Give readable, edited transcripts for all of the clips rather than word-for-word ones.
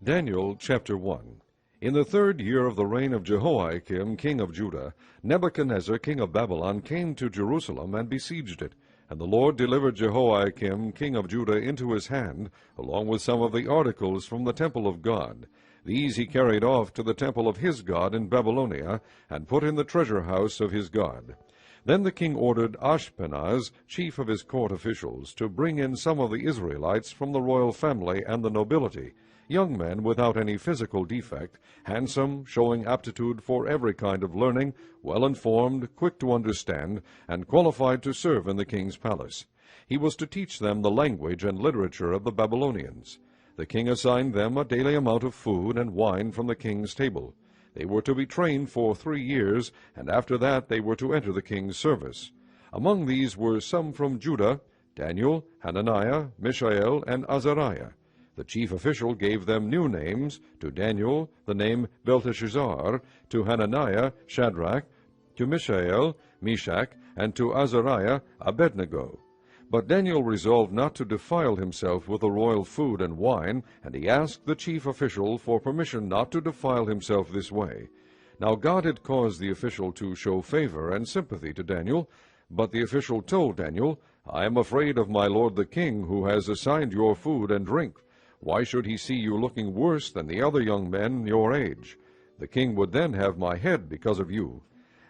Daniel chapter 1. In the 3rd year of the reign of Jehoiakim king of Judah, Nebuchadnezzar king of Babylon came to Jerusalem and besieged it. And the Lord delivered Jehoiakim king of Judah into his hand, along with some of the articles from the temple of God. These he carried off to the temple of his God in Babylonia, and put in the treasure house of his God. Then the king ordered Ashpenaz, chief of his court officials, to bring in some of the Israelites from the royal family and the nobility, young men without any physical defect, handsome, showing aptitude for every kind of learning, well-informed, quick to understand, and qualified to serve in the king's palace. He was to teach them the language and literature of the Babylonians. The king assigned them a daily amount of food and wine from the king's table. They were to be trained for 3 years, and after that they were to enter the king's service. Among these were some from Judah: Daniel, Hananiah, Mishael, and Azariah. The chief official gave them new names: to Daniel the name Belteshazzar, to Hananiah Shadrach, to Mishael Meshach, and to Azariah Abednego. But Daniel resolved not to defile himself with the royal food and wine, and he asked the chief official for permission not to defile himself this way. Now God had caused the official to show favor and sympathy to Daniel, but the official told Daniel, "I am afraid of my lord the king, who has assigned your food and drink. Why should he see you looking worse than the other young men your age? The king would then have my head because of you."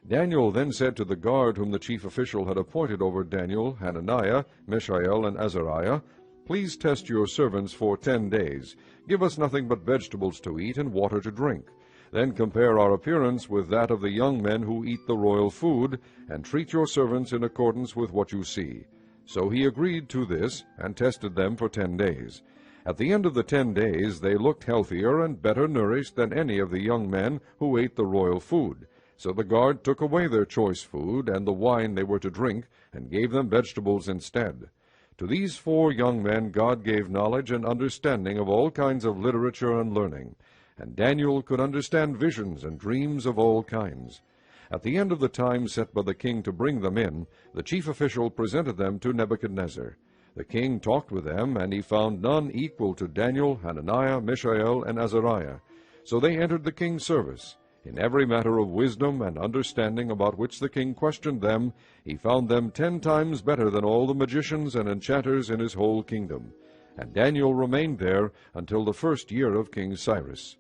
Daniel then said to the guard whom the chief official had appointed over Daniel, Hananiah, Mishael, and Azariah, "Please test your servants for 10 days. Give us nothing but vegetables to eat and water to drink. Then compare our appearance with that of the young men who eat the royal food, and treat your servants in accordance with what you see." So he agreed to this, and tested them for 10 days. At the end of the 10 days they looked healthier and better nourished than any of the young men who ate the royal food. So the guard took away their choice food and the wine they were to drink, and gave them vegetables instead. To these 4 young men God gave knowledge and understanding of all kinds of literature and learning, and Daniel could understand visions and dreams of all kinds. At the end of the time set by the king to bring them in, the chief official presented them to Nebuchadnezzar. The king talked with them, and he found none equal to Daniel, Hananiah, Mishael, and Azariah. So they entered the king's service. In every matter of wisdom and understanding about which the king questioned them, he found them 10 times better than all the magicians and enchanters in his whole kingdom. And Daniel remained there until the 1st year of King Cyrus.